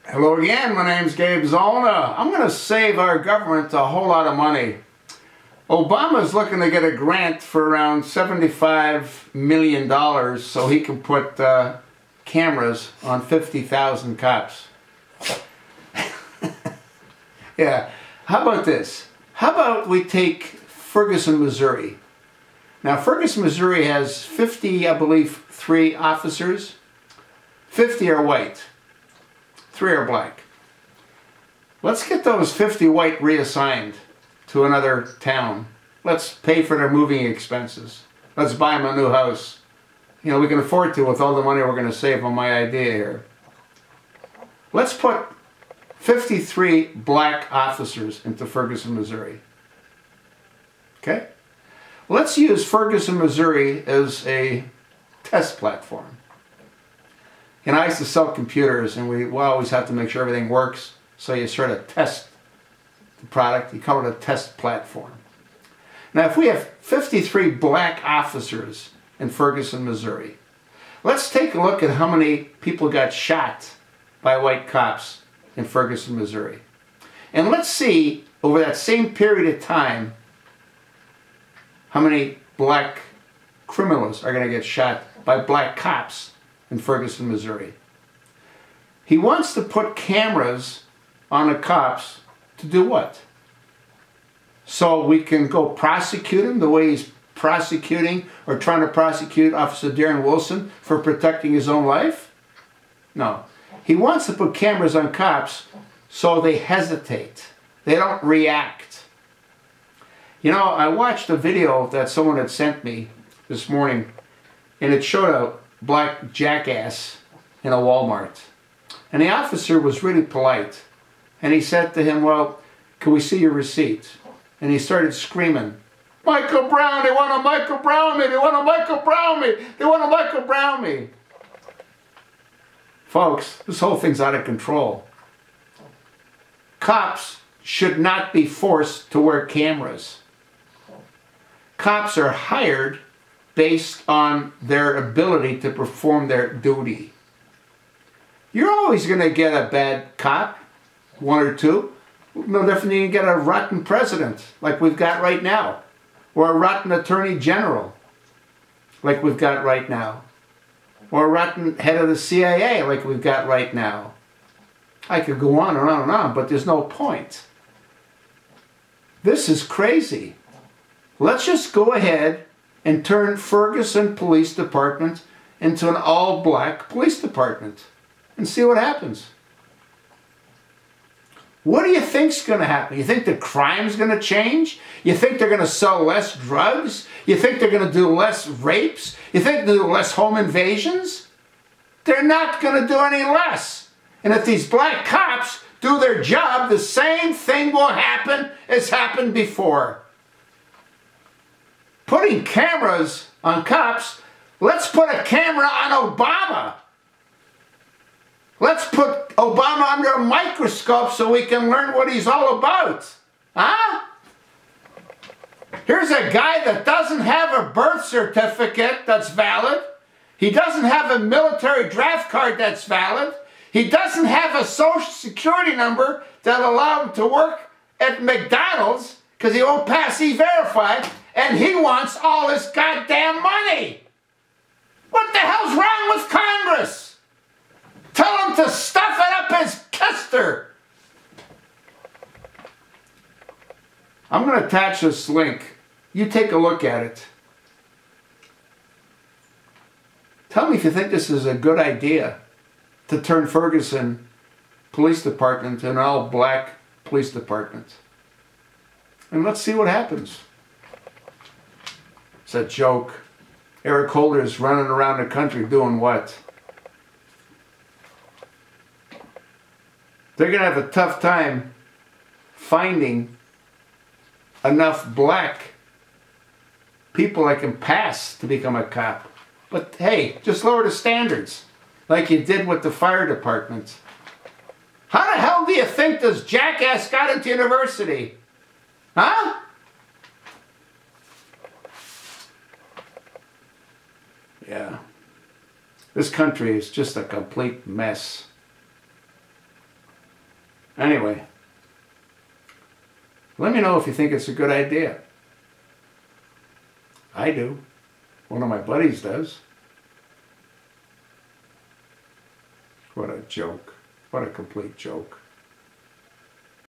Hello again, my name's Gabe Zollner. I'm going to save our government a whole lot of money. Obama's looking to get a grant for around $75 million so he can put cameras on 50,000 cops. Yeah, how about this? How about we take Ferguson, Missouri? Now, Ferguson, Missouri has 50, I believe, 3 officers. 50 are white. 3 are black. Let's get those 50 white reassigned to another town. Let's pay for their moving expenses. Let's buy them a new house. You know, we can afford to with all the money we're going to save on my idea here. Let's put 53 black officers into Ferguson, Missouri. Okay? Let's use Ferguson, Missouri as a test platform. And I used to sell computers, and we always have to make sure everything works. So you sort of test the product. You call it a test platform. Now, if we have 53 black officers in Ferguson, Missouri, let's take a look at how many people got shot by white cops in Ferguson, Missouri. And let's see, over that same period of time, how many black criminals are going to get shot by black cops in Ferguson, Missouri. He wants to put cameras on the cops to do what? So we can go prosecute him the way he's prosecuting or trying to prosecute Officer Darren Wilson for protecting his own life? No. He wants to put cameras on cops so they hesitate. They don't react. You know, I watched a video that someone had sent me this morning, and it showed a black jackass in a Walmart. And the officer was really polite. And he said to him, well, can we see your receipt? And he started screaming, Michael Brown, they want to Michael Brown me, they want to Michael Brown me, they want to Michael Brown me. Folks, this whole thing's out of control. Cops should not be forced to wear cameras. Cops are hired based on their ability to perform their duty. You're always going to get a bad cop, 1 or 2. No different than you get a rotten president, like we've got right now. Or a rotten attorney general, like we've got right now. Or a rotten head of the CIA, like we've got right now. I could go on and on and on, but there's no point. This is crazy. Let's just go ahead and turn Ferguson Police Department into an all-black police department and see what happens. What do you think's going to happen? You think the crime's going to change? You think they're going to sell less drugs? You think they're going to do less rapes? You think they'll do less home invasions? They're not going to do any less. And if these black cops do their job, the same thing will happen as happened before. Putting cameras on cops, let's put a camera on Obama. Let's put Obama under a microscope so we can learn what he's all about. Huh? Here's a guy that doesn't have a birth certificate that's valid. He doesn't have a military draft card that's valid. He doesn't have a social security number that'll allow him to work at McDonald's because he won't pass E-Verify. And he wants all this goddamn money. What the hell's wrong with Congress? Tell him to stuff it up his keister. I'm going to attach this link. You take a look at it. Tell me if you think this is a good idea to turn Ferguson Police Department into an all-black police department. And let's see what happens. It's a joke. Eric Holder's running around the country doing what? They're going to have a tough time finding enough black people that can pass to become a cop. But hey, just lower the standards like you did with the fire department. How the hell do you think this jackass got into university? Huh? Yeah. This country is just a complete mess. Anyway, let me know if you think it's a good idea. I do. One of my buddies does. What a joke. What a complete joke.